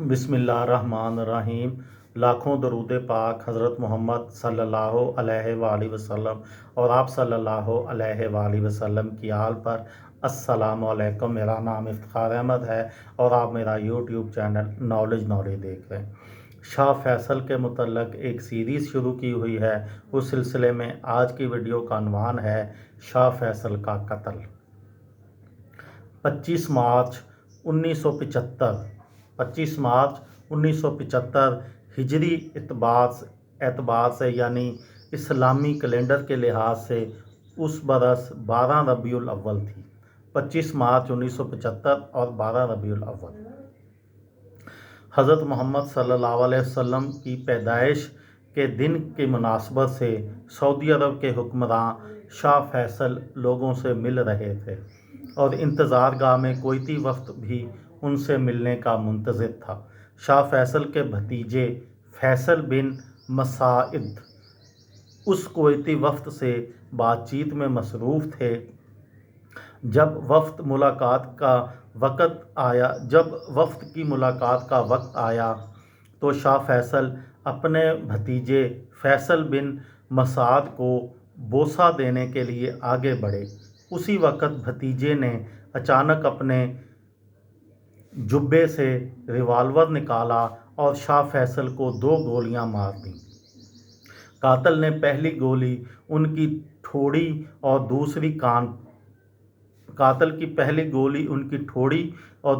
बिस्मिल्लाहिर्रहमानिर्रहीम। लाखों दरूद पाक हज़रत मोहम्मद सल्लल्लाहु अलैहि वसल्लम और आप सल्लल्लाहु अलैहि वसल्लम की आल पर। अस्सलामु अलैकुम। मेरा नाम इफ्तिखार अहमद है और आप मेरा यूट्यूब चैनल नॉलेज देख रहे हैं। शाह फैसल के मुतल्लक एक सीरीज़ शुरू की हुई है। उस सिलसिले में आज की वीडियो का अनवान है शाह फैसल का कत्ल। 25 मार्च 1975 25 मार्च 1975 हिजरी एतबार से यानी इस्लामी कैलेंडर के लिहाज से उस बरस 12 रबीउल अव्वल थी। 25 मार्च 1975 और 12 रबीउल अव्वल हज़रत मोहम्मद सल्लल्लाहु अलैहि वसल्लम की पैदाइश के दिन की मुनासबत से सऊदी अरब के हुक्मरान शाह फैसल लोगों से मिल रहे थे और इंतज़ार गाह में कोयती वक्त भी उनसे मिलने का मुंतज़िर था। शाह फैसल के भतीजे फैसल बिन मसाइद उस कोयती वक्त से बातचीत में मसरूफ़ थे। जब वक्त की मुलाकात का वक्त आया तो शाह फैसल अपने भतीजे फैसल बिन मसाद को बोसा देने के लिए आगे बढ़े। उसी वक्त भतीजे ने अचानक अपने जुब्बे से रिवाल्वर निकाला और शाह फैसल को 2 गोलियां मार दीं। कातिल ने पहली गोली उनकी ठोड़ी और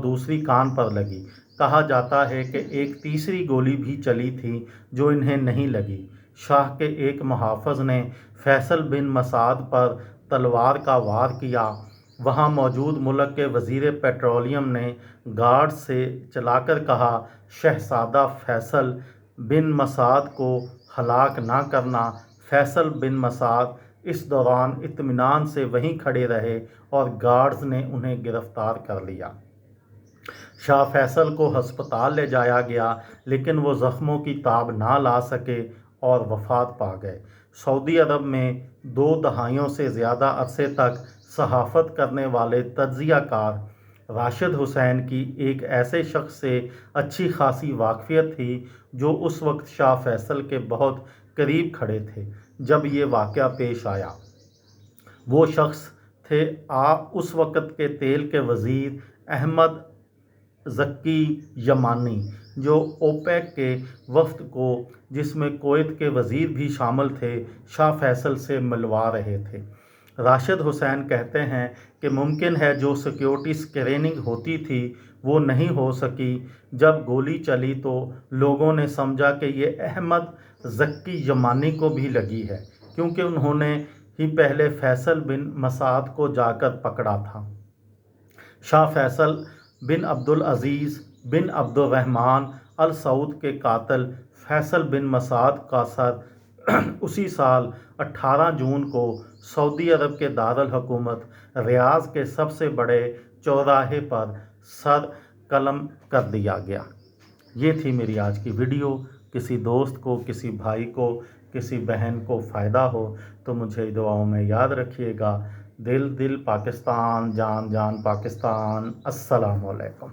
दूसरी कान पर लगी। कहा जाता है कि एक तीसरी गोली भी चली थी जो इन्हें नहीं लगी। शाह के एक मुहाफ़िज़ ने फैसल बिन मसाद पर तलवार का वार किया। वहाँ मौजूद मुल्क के वज़ीर पेट्रोलियम ने गार्ड से चलाकर कहा, शहज़ादा फैसल बिन मसाद को हलाक ना करना। फैसल बिन मसाद इस दौरान इत्मीनान से वहीं खड़े रहे और गार्ड्स ने उन्हें गिरफ़्तार कर लिया। शाह फैसल को हस्पताल ले जाया गया लेकिन वो ज़ख्मों की ताब ना ला सके और वफ़ात पा गए। सऊदी अरब में 2 दहाइयों से ज़्यादा अरसे तक सहाफ़त करने वाले तज्ज़ियाकार राशिद हुसैन की एक ऐसे शख्स से अच्छी खासी वाक़फ़ियत थी जो उस वक्त शाह फैसल के बहुत करीब खड़े थे जब ये वाक़या पेश आया। वो शख्स थे उस वक्त के तेल के वज़ीर अहमद ज़क्की यमानी, जो ओपेक के वफ़द को, जिसमें कुवैत के वज़ीर भी शामिल थे, शाह फैसल से मिलवा रहे थे। राशिद हुसैन कहते हैं कि मुमकिन है जो सिक्योरिटी स्क्रीनिंग होती थी वो नहीं हो सकी। जब गोली चली तो लोगों ने समझा कि ये अहमद ज़क्की यमानी को भी लगी है, क्योंकि उन्होंने ही पहले फैसल बिन मसाद को जाकर पकड़ा था। शाह फैसल बिन अब्दुल अज़ीज़ बिन अब्दुर्रहमान अल सऊद के कातिल फैसल बिन मसाद का सर उसी साल 18 जून को सऊदी अरब के दारुल हुकूमत रियाज़ के सबसे बड़े चौराहे पर सर कलम कर दिया गया। ये थी मेरी आज की वीडियो। किसी दोस्त को, किसी भाई को, किसी बहन को फ़ायदा हो तो मुझे दुआओं में याद रखिएगा। दिल दिल पाकिस्तान, जान जान पाकिस्तान। अस्सलामु अलैकुम।